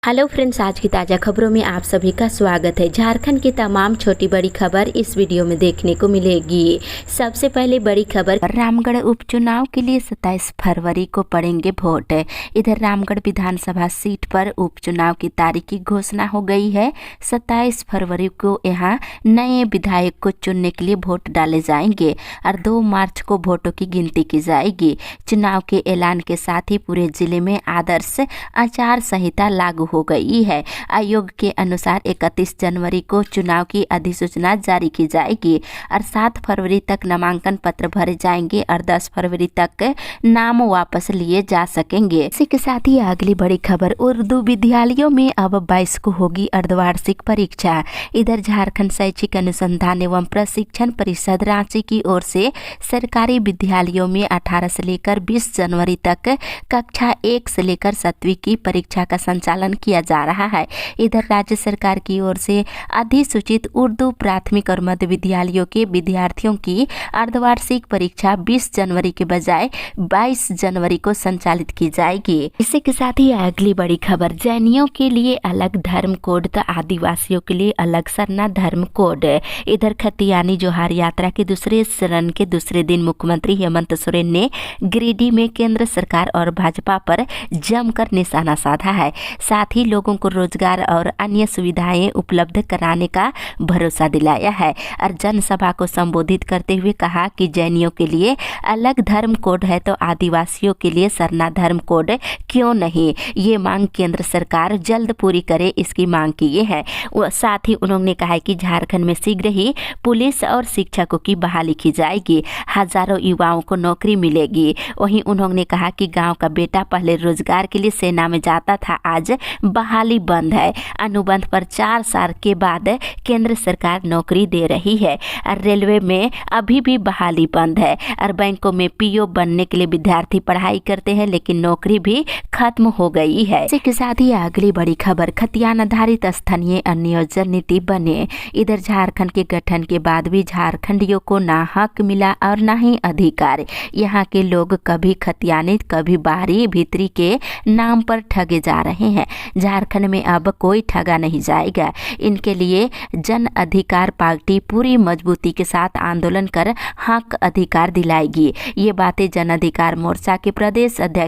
Hello friends, आज की ताज़ा खबरों में आप सभी का स्वागत है। झारखंड की तमाम छोटी बड़ी खबर इस वीडियो में देखने को मिलेगी। सबसे पहले बड़ी खबर, रामगढ़ उपचुनाव के लिए 27 फरवरी को पड़ेंगे वोट। इधर रामगढ़ विधानसभा सीट पर उपचुनाव की तारीख की घोषणा हो गई है। 27 फरवरी को यहाँ नए विधायक को चुनने के लिए वोट डाले जाएंगे और 2 मार्च को वोटों की गिनती की जाएगी। चुनाव के ऐलान के साथ ही पूरे जिले में आदर्श आचार संहिता लागू हो गई है। आयोग के अनुसार 31 जनवरी को चुनाव की अधिसूचना जारी की जाएगी और 7 फरवरी तक नामांकन पत्र भरे जाएंगे और 10 फरवरी तक नाम वापस लिए जा सकेंगे। इसी के साथ ही अगली बड़ी खबर, उर्दू विद्यालयों में अब 22 को होगी अर्धवार्षिक परीक्षा। इधर झारखंड शैक्षिक अनुसंधान एवं प्रशिक्षण परिषद रांची की ओर से सरकारी विद्यालयों में 18 से लेकर 20 जनवरी तक कक्षा 1 से लेकर 7वीं की परीक्षा का संचालन किया जा रहा है। इधर राज्य सरकार की ओर से अधिसूचित उर्दू प्राथमिक और मध्य विद्यालयों के विद्यार्थियों की अर्धवार्षिक परीक्षा 20 जनवरी के बजाय 22 जनवरी को संचालित की जाएगी। इसी के साथ ही अगली बड़ी खबर, जैनियों के लिए अलग धर्म कोड तो आदिवासियों के लिए अलग सरना धर्म कोड। इधर खतियानी जोहार यात्रा के दूसरे चरण के दूसरे दिन मुख्यमंत्री हेमंत सोरेन ने गिरिडीह में केंद्र सरकार और भाजपा पर जमकर निशाना साधा है। साथ ही लोगों को रोजगार और अन्य सुविधाएं उपलब्ध कराने का भरोसा दिलाया है और जनसभा को संबोधित करते हुए कहा कि जैनियों के लिए अलग धर्म कोड है तो आदिवासियों के लिए सरना धर्म कोड क्यों नहीं। ये मांग केंद्र सरकार जल्द पूरी करे, इसकी मांग की है। साथ ही उन्होंने कहा कि झारखंड में शीघ्र ही पुलिस और शिक्षकों की बहाली की जाएगी, हजारों युवाओं को नौकरी मिलेगी। वहीं उन्होंने कहा कि गाँव का बेटा पहले रोजगार के लिए सेना में जाता था, आज बहाली बंद है। अनुबंध पर 4 साल के बाद केंद्र सरकार नौकरी दे रही है और रेलवे में अभी भी बहाली बंद है और बैंकों में पीओ बनने के लिए विद्यार्थी पढ़ाई करते हैं लेकिन नौकरी भी खत्म हो गई है। इसी के साथ ही अगली बड़ी खबर, खतियान आधारित स्थानीय नियोजन नीति बने। इधर झारखंड के गठन के बाद भी झारखंडियों को ना हक मिला और ना ही अधिकार। यहाँ के लोग कभी खतियानी कभी बाहरी भीतरी के नाम पर ठगे जा रहे हैं। झारखंड में अब कोई ठगा नहीं जाएगा। इनके लिए जन अधिकार पार्टी पूरी मजबूती के साथ आंदोलन कर हक अधिकार दिलाएगी। ये बातें जन अधिकार मोर्चा के प्रदेश अध्यक्ष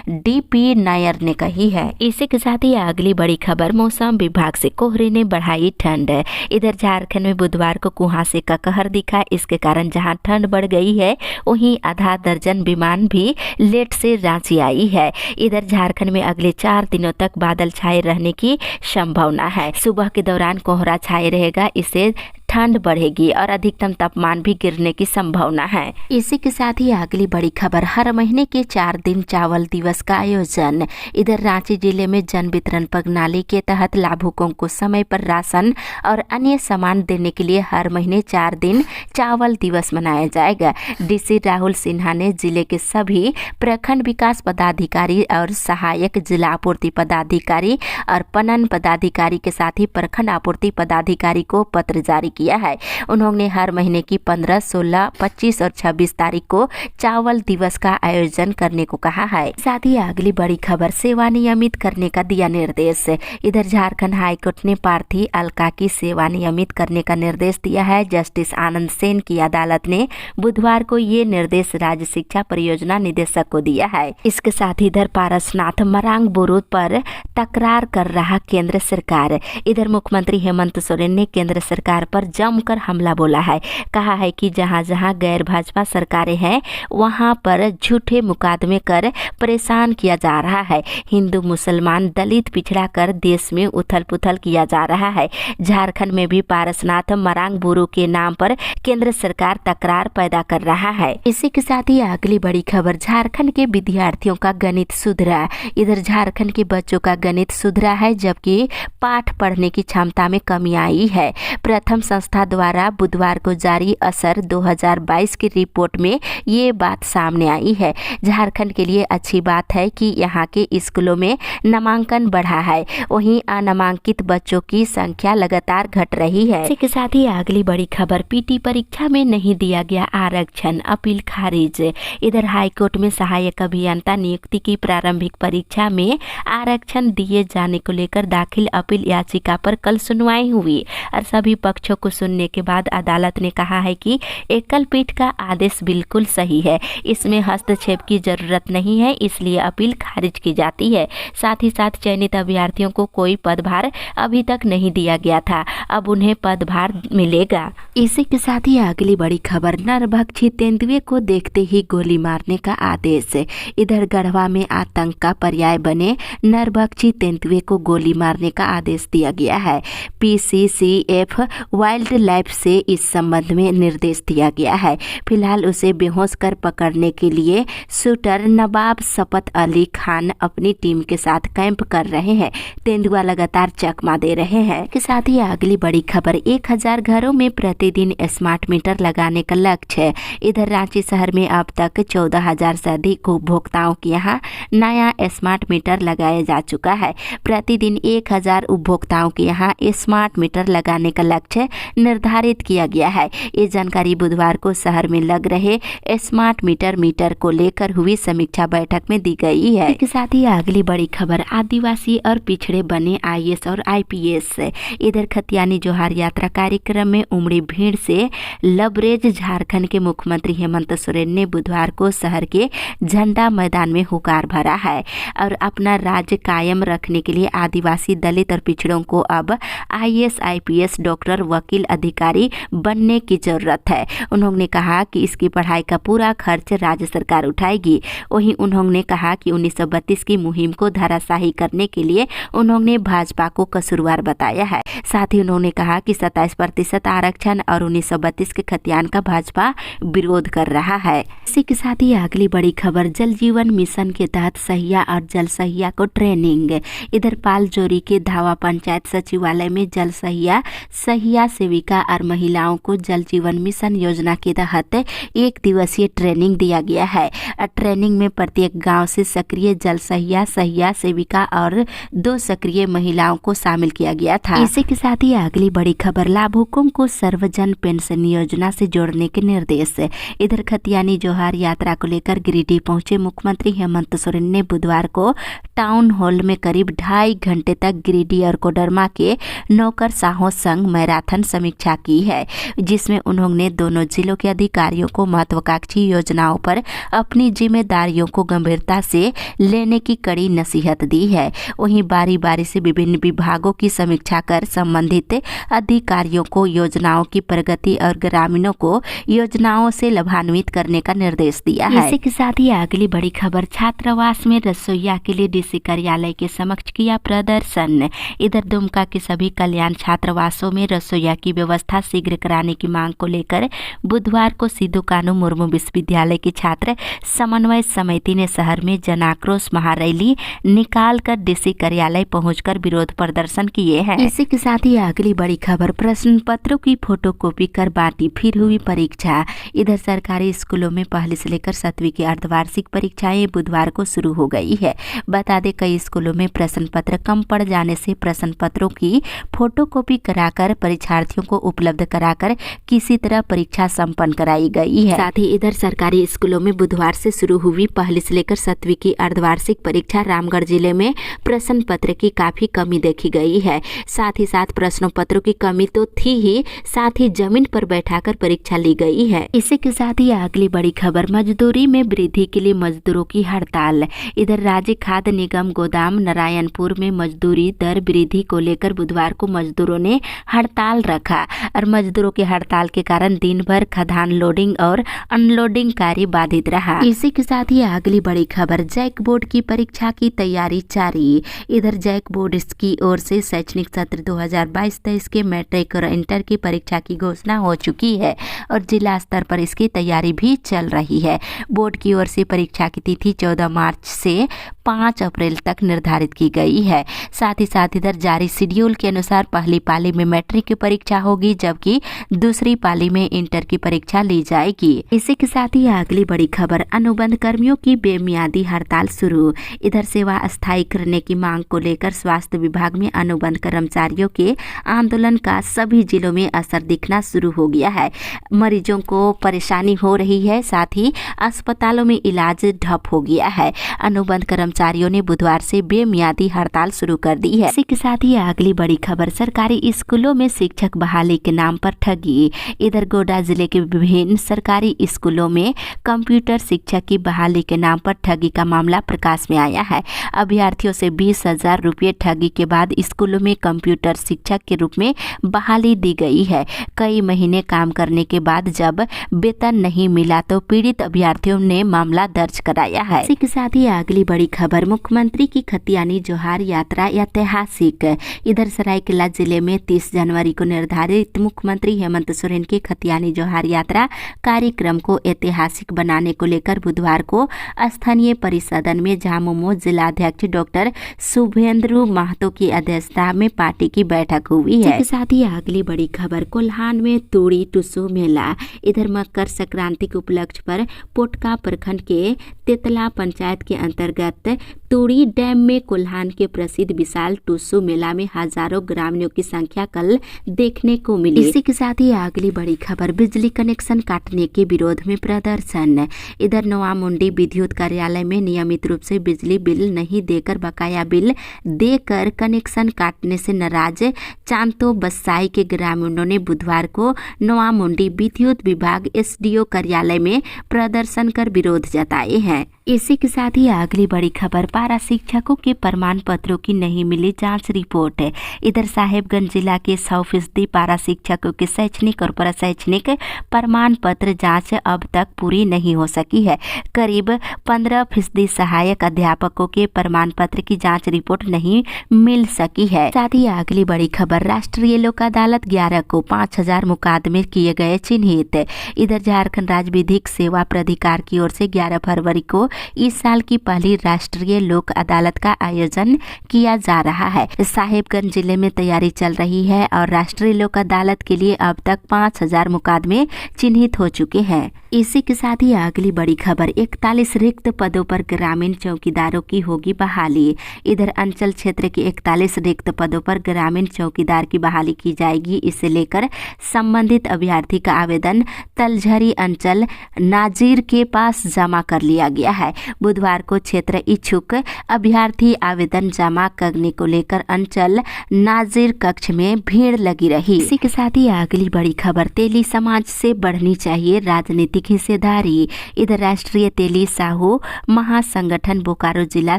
डीपी नायर ने कही है। इसी के साथ ही अगली बड़ी खबर, मौसम विभाग से कोहरे ने बढ़ाई ठंड। इधर झारखंड में बुधवार को कुहासे का कहर दिखा। इसके कारण जहां ठंड बढ़ गई है वहीं आधा दर्जन विमान भी लेट से रांची आई है। इधर झारखंड में अगले 4 दिनों तक बादल छाए रहने की संभावना है। सुबह के दौरान कोहरा छाए रहेगा, इससे ठंड बढ़ेगी और अधिकतम तापमान भी गिरने की संभावना है। इसी के साथ ही अगली बड़ी खबर, हर महीने के 4 दिन चावल दिवस का आयोजन। इधर रांची जिले में जन वितरण प्रणाली के तहत लाभुकों को समय पर राशन और अन्य सामान देने के लिए हर महीने 4 दिन चावल दिवस मनाया जाएगा। डीसी राहुल सिन्हा ने जिले के सभी प्रखंड विकास पदाधिकारी और सहायक जिला आपूर्ति पदाधिकारी और पणन पदाधिकारी के साथ ही प्रखंड आपूर्ति पदाधिकारी को पत्र जारी किया है। उन्होंने हर महीने की 15, 16, 25 और 26 तारीख को चावल दिवस का आयोजन करने को कहा है। साथ ही अगली बड़ी खबर, सेवा नियमित करने का दिया निर्देश। इधर झारखंड हाईकोर्ट ने प्रार्थी अलका की सेवा नियमित करने का निर्देश दिया है। जस्टिस आनंद सेन की अदालत ने बुधवार को ये निर्देश राज्य शिक्षा परियोजना निदेशक को दिया है। इसके साथ ही इधर पारसनाथ मरांग बुरुद पर तकरार कर रहा केंद्र सरकार। इधर मुख्यमंत्री हेमंत सोरेन ने केंद्र सरकार पर जमकर हमला बोला है। कहा है कि जहां जहां गैर भाजपा सरकारें हैं वहां पर झूठे मुकदमे कर परेशान किया जा रहा है। हिंदू मुसलमान दलित पिछड़ा कर देश में उथल पुथल किया जा रहा है। झारखंड में भी पारसनाथ मरांग बुरु के नाम पर केंद्र सरकार तकरार पैदा कर रहा है। इसी के साथ ही अगली बड़ी खबर, झारखंड के विद्यार्थियों का गणित सुधरा। इधर झारखंड के बच्चों का गणित सुधरा है जबकि पाठ पढ़ने की क्षमता में कमी आई है। प्रथम संस्था द्वारा बुधवार को जारी असर 2022 की रिपोर्ट में ये बात सामने आई है। झारखंड के लिए अच्छी बात है कि यहाँ के स्कूलों में नामांकन बढ़ा है, वहीं अनामांकित बच्चों की संख्या लगातार घट रही है। इसी के साथ ही अगली बड़ी खबर, पीटी परीक्षा में नहीं दिया गया आरक्षण, अपील खारिज। इधर हाईकोर्ट में सहायक अभियंता नियुक्ति की प्रारंभिक परीक्षा में आरक्षण दिए जाने को लेकर दाखिल अपील याचिका पर कल सुनवाई हुई और सभी पक्षों को सुनने के बाद अदालत ने कहा है कि एकल पीठ का आदेश बिल्कुल सही है, इसमें हस्तक्षेप की जरूरत नहीं है, इसलिए अपील खारिज की जाती है। साथ ही साथ चयनित अभ्यर्थियों को कोई पदभार अभी तक नहीं दिया गया था, अब उन्हें पदभार मिलेगा। इसी के साथ ही अगली बड़ी खबर, नरभक्षी तेंदुए को देखते ही गोली मारने का आदेश। इधर गढ़वा में आतंक का पर्याय बने नरभक्षी तेंदुए को गोली मारने का आदेश दिया गया है। PCCF वाइल्ड लाइफ से इस संबंध में निर्देश दिया गया है। फिलहाल उसे बेहोश कर पकड़ने के लिए शूटर नवाब सपत अली खान अपनी टीम के साथ कैंप कर रहे हैं। तेंदुआ लगातार चकमा दे रहे हैं। के साथ ही अगली बड़ी खबर, 1000 घरों में प्रतिदिन स्मार्ट मीटर लगाने का लक्ष्य है। इधर रांची शहर में अब तक 14,000 से अधिक उपभोक्ताओं के यहाँ नया स्मार्ट मीटर लगाया जा चुका है। प्रतिदिन 1000 उपभोक्ताओं के यहाँ स्मार्ट मीटर लगाने का लक्ष्य निर्धारित किया गया है। ये जानकारी बुधवार को शहर में लग रहे स्मार्ट मीटर को लेकर हुई समीक्षा बैठक में दी गई है। इसके साथ ही अगली बड़ी खबर, आदिवासी और पिछड़े बने IAS और IPS। इधर खतियानी जोहार यात्रा कार्यक्रम में उमड़ी भीड़ से लबरेज झारखंड के मुख्यमंत्री हेमंत सोरेन ने बुधवार को शहर के झंडा मैदान में हुकार भरा है और अपना राज्य कायम रखने के लिए आदिवासी, दलित और पिछड़ों को अब IAS, IPS, डॉक्टर, वकील, अधिकारी बनने की जरूरत है। उन्होंने कहा कि इसकी पढ़ाई का पूरा खर्च राज्य सरकार उठाएगी। वहीं उन्होंने कहा कि 1932 की मुहिम को धराशायी करने के लिए उन्होंने भाजपा को कसूरवार बताया है। साथ ही उन्होंने कहा कि 27% आरक्षण और 1932 के खतियान का भाजपा विरोध कर रहा है। इसी के साथ ही अगली बड़ी खबर, जल जीवन मिशन के तहत सहिया और जल सहिया को ट्रेनिंग। इधर पालजोरी के धावा पंचायत सचिवालय में जल सहिया सेविका और महिलाओं को जल जीवन मिशन योजना के तहत 1 दिवसीय ट्रेनिंग दिया गया है। ट्रेनिंग में प्रत्येक गांव से सक्रिय जल सहिया सेविका और 2 सक्रिय महिलाओं को शामिल किया गया था। इसी के साथ ही अगली बड़ी खबर, लाभुकों को सर्वजन पेंशन योजना से जोड़ने के निर्देश। इधर खतियानी जोहार यात्रा को लेकर गिरिडीह पहुंचे मुख्यमंत्री हेमंत सोरेन ने बुधवार को टाउन हॉल में करीब 2.5 घंटे तक गिरिडीह और कोडरमा के नौकरशाहों संग मैराथन समीक्षा की है, जिसमें उन्होंने दोनों जिलों के अधिकारियों को महत्वाकांक्षी योजनाओं पर अपनी जिम्मेदारियों को गंभीरता से लेने की कड़ी नसीहत दी है। वहीं बारी बारी से विभिन्न विभागों की समीक्षा कर संबंधित अधिकारियों को योजनाओं की प्रगति और ग्रामीणों को योजनाओं से लाभान्वित करने का निर्देश दिया है। इसी के साथ ही अगली बड़ी खबर, छात्रावास में रसोइया के लिए DC कार्यालय के समक्ष किया प्रदर्शन। इधर दुमका के सभी कल्याण छात्रावासों में रसोइया की व्यवस्था शीघ्र कराने की मांग को लेकर बुधवार को सिद्धू कानू मुर्मू विश्वविद्यालय की छात्र समन्वय समिति ने शहर में जन आक्रोश महारैली निकालकर DC कार्यालय पहुंचकर विरोध प्रदर्शन किए हैं। इसी के साथ ही अगली बड़ी खबर, प्रश्न पत्रों की फोटोकॉपी कर बांटी, फिर हुई परीक्षा। इधर सरकारी स्कूलों में पहली से लेकर 7वीं की अर्धवार्षिक परीक्षाएं बुधवार को शुरू हो गई है। बता दें, कई स्कूलों में प्रश्न पत्र कम पड़ जाने से प्रश्न पत्रों की फोटोकॉपी कराकर परीक्षार्थियों को उपलब्ध कराकर किसी तरह परीक्षा संपन्न कराई गई है। साथ ही इधर सरकारी स्कूलों में बुधवार से शुरू हुई पहली से लेकर 7वीं की अर्धवार्षिक परीक्षा रामगढ़ जिले में प्रश्न पत्र की काफी कमी देखी गई है। साथ ही साथ प्रश्नों पत्रों की कमी तो थी ही, साथ ही जमीन पर बैठाकर परीक्षा ली गई है। इसी के साथ ही अगली बड़ी खबर, मजदूरी में वृद्धि के लिए मजदूरों की हड़ताल। इधर राज्य खाद्य निगम गोदाम नारायणपुर में मजदूरी दर वृद्धि को लेकर बुधवार को मजदूरों ने हड़ताल रखा और मजदूरों के हड़ताल के कारण दिन भर खदान लोडिंग और अनलोडिंग कार्य बाधित रहा। इसी के साथ ही अगली बड़ी खबर, जैक बोर्ड की परीक्षा की तैयारी जारी। इधर जैक बोर्ड की ओर से शैक्षणिक सत्र 2022-23 के मैट्रिक और इंटर की परीक्षा की घोषणा हो चुकी है और जिला स्तर पर इसकी तैयारी भी चल रही है। बोर्ड की ओर से परीक्षा की तिथि 14 मार्च से 5 अप्रैल तक निर्धारित की गई है। साथ ही इधर जारी शेड्यूल के अनुसार पहली पाली में मैट्रिक की परीक्षा होगी, जबकि दूसरी पाली में इंटर की परीक्षा ली जाएगी। इसी के साथ ही अगली बड़ी खबर, अनुबंध कर्मियों की बेमियादी हड़ताल शुरू। इधर सेवा अस्थायी करने की मांग को लेकर स्वास्थ्य विभाग में अनुबंध कर्मचारियों के आंदोलन का सभी जिलों में असर दिखना शुरू हो गया है। मरीजों को परेशानी हो रही है, साथ ही अस्पतालों में इलाज ठप हो गया है। अनुबंध कर्मचारियों ने बुधवार से बेमियादी हड़ताल शुरू कर दी है। इसी के साथ ही अगली बड़ी खबर, सरकारी स्कूलों में शिक्षक बहाली के नाम पर ठगी। इधर गोड्डा जिले के विभिन्न सरकारी स्कूलों में कंप्यूटर शिक्षक की बहाली के नाम पर ठगी का मामला प्रकाश में आया है। अभ्यर्थियों से 20,000 रुपये ठगी के बाद स्कूलों में कंप्यूटर शिक्षक के रूप में बहाली दी गई है। कई महीने काम करने के बाद जब वेतन नहीं मिला तो पीड़ित अभ्यर्थियों ने मामला दर्ज कराया है। इसी के साथ ही अगली बड़ी खबर, मुख्यमंत्री की खतियानी जोहार यात्रा ऐतिहासिक। इधर सरायकेला जिले में 30 जनवरी को निर्धारित मुख्यमंत्री हेमंत सोरेन की खतियानी जोहार यात्रा कार्यक्रम को ऐतिहासिक बनाने को लेकर बुधवार को स्थानीय परिसदन में झामुमो जिलाध्यक्ष डॉक्टर शुभेंद्र महतो की अध्यक्षता में पार्टी की बैठक हुई है। इसके साथ ही अगली बड़ी खबर, कोल्हान में तूड़ी टुसु मेला। इधर मकर संक्रांति के उपलक्ष्य पर पोटका प्रखंड के तेतला पंचायत के अंतर्गत तूड़ी डैम में कोल्हान के प्रसिद्ध विशाल टुसु मेला में हजारों ग्रामीणों की संख्या कल देखने को मिली। इसी के साथ ही अगली बड़ी खबर, बिजली कनेक्शन काटने के विरोध में प्रदर्शन। इधर नवामुंडी विद्युत कार्यालय में नियमित रूप से बिजली बिल नहीं देकर बकाया बिल देकर कनेक्शन काटने से नाराज चांतो बसाई के ग्रामीणों ने बुधवार को नवामुंडी विद्युत विभाग SDO कार्यालय में प्रदर्शन कर विरोध जताए हैं। इसी के साथ ही अगली बड़ी खबर, पारा शिक्षकों के प्रमाण पत्रों की नहीं मिली जांच रिपोर्ट। इधर साहेबगंज जिला के 100% पारा शिक्षकों के शैक्षणिक और प्रशैक्षणिक प्रमाण पत्र जांच अब तक पूरी नहीं हो सकी है। करीब 15% सहायक अध्यापकों के प्रमाण पत्र की जांच रिपोर्ट नहीं मिल सकी है। साथ ही अगली बड़ी खबर, राष्ट्रीय लोक अदालत 11 को 5,000 मुकदमे किए गए चिन्हित। इधर झारखंड राज्य विधिक सेवा प्राधिकार की ओर से 11 फरवरी को इस साल की पहली राष्ट्रीय लोक अदालत का आयोजन किया जा रहा है। साहेबगंज जिले में तैयारी चल रही है और राष्ट्रीय लोक अदालत के लिए अब तक 5,000 मुकदमे चिन्हित हो चुके हैं। इसी के साथ ही अगली बड़ी खबर, 41 रिक्त पदों पर ग्रामीण चौकीदारों की होगी बहाली। इधर अंचल क्षेत्र के 41 रिक्त पदों पर ग्रामीण चौकीदार की बहाली की जाएगी। इसे लेकर संबंधित अभ्यर्थी का आवेदन तलझरी अंचल नाजिर के पास जमा कर लिया गया है। बुधवार को क्षेत्र इच्छुक अभ्यर्थी आवेदन जमा करने को लेकर अंचल नाजिर कक्ष में भीड़ लगी रही। इसी के साथ ही अगली बड़ी खबर, तेली समाज से बढ़नी चाहिए राजनीतिक हिस्सेदारी। इधर राष्ट्रीय तेली साहू महासंगठन बोकारो जिला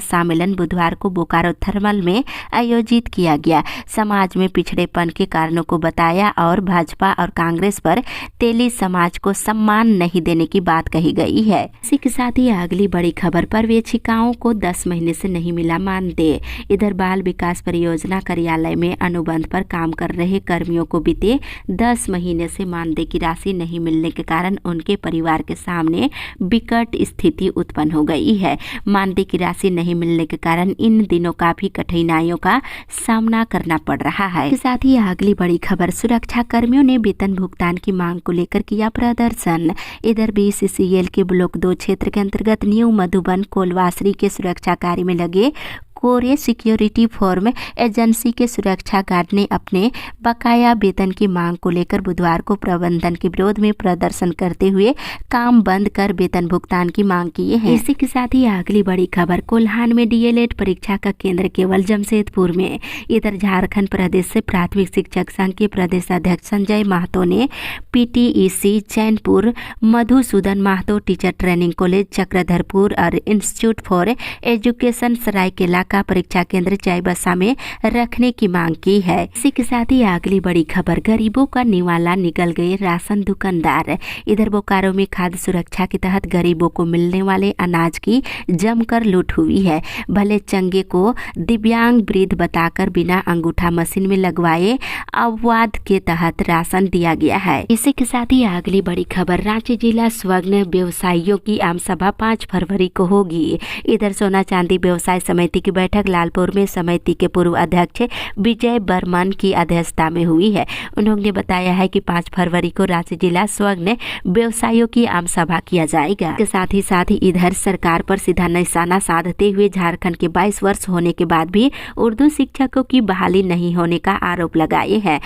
सम्मेलन बुधवार को बोकारो थर्मल में आयोजित किया गया। समाज में पिछड़ेपन के कारणों को बताया और भाजपा और कांग्रेस पर तेली समाज को सम्मान नहीं देने की बात कही गई है। इसी के साथ ही अगली बड़ी खबर, पर्यवेक्षिकाओं को 10 महीने से नहीं मिला मानदेय। इधर बाल विकास परियोजना कार्यालय में अनुबंध पर काम कर रहे कर्मियों को बीते 10 महीने से मानदेय की राशि नहीं मिलने के कारण उनके परिवार के सामने विकट स्थिति उत्पन्न हो गई है। मानदेय की राशि नहीं मिलने के कारण इन दिनों काफी कठिनाइयों का सामना करना पड़ रहा है। इसके साथ ही अगली बड़ी खबर, सुरक्षा कर्मियों ने वेतन भुगतान की मांग को लेकर किया प्रदर्शन। इधर BCCL के ब्लॉक 2 क्षेत्र के अंतर्गत न्यू मधुबन कोलवासरी के सुरक्षा कार्य में लगे कोरे सिक्योरिटी फॉर्म एजेंसी के सुरक्षा गार्ड ने अपने बकाया वेतन की मांग को लेकर बुधवार को प्रबंधन के विरोध में प्रदर्शन करते हुए काम बंद कर वेतन भुगतान की मांग की है। इसी के साथ ही अगली बड़ी खबर, कोल्हान में DLED परीक्षा का केंद्र केवल जमशेदपुर में। इधर झारखंड प्रदेश से प्राथमिक शिक्षक संघ के प्रदेश अध्यक्ष संजय महतो ने PTEC Chainpur, Madhusudan Mahato teacher training college Chakradharpur और इंस्टीट्यूट फॉर एजुकेशन सरायकेला का परीक्षा केंद्र चाईबासा में रखने की मांग की है। इसी के साथ ही अगली बड़ी खबर, गरीबों का निवाला निकल गए राशन दुकानदार। इधर बोकारो में खाद्य सुरक्षा के तहत गरीबों को मिलने वाले अनाज की जमकर लूट हुई है। भले चंगे को दिव्यांग वृद्ध बताकर बिना अंगूठा मशीन में लगवाए अपवाद के तहत राशन दिया गया है। इसी के साथ ही अगली बड़ी खबर, रांची जिला स्वर्ण व्यवसायियों की आम सभा 5 फरवरी को होगी। इधर सोना चांदी व्यवसाय समिति की बैठक लालपुर में समिति के पूर्व अध्यक्ष विजय बर्मन की अध्यक्षता में हुई है। उन्होंने बताया है कि 5 फरवरी को रांची जिला स्वर्ण व्यवसायियों की आम सभा किया जाएगा। के साथ ही इधर सरकार पर सीधा निशाना साधते हुए झारखंड के 22 वर्ष होने के बाद भी उर्दू शिक्षकों की बहाली नहीं होने का आरोप लगाए हैं।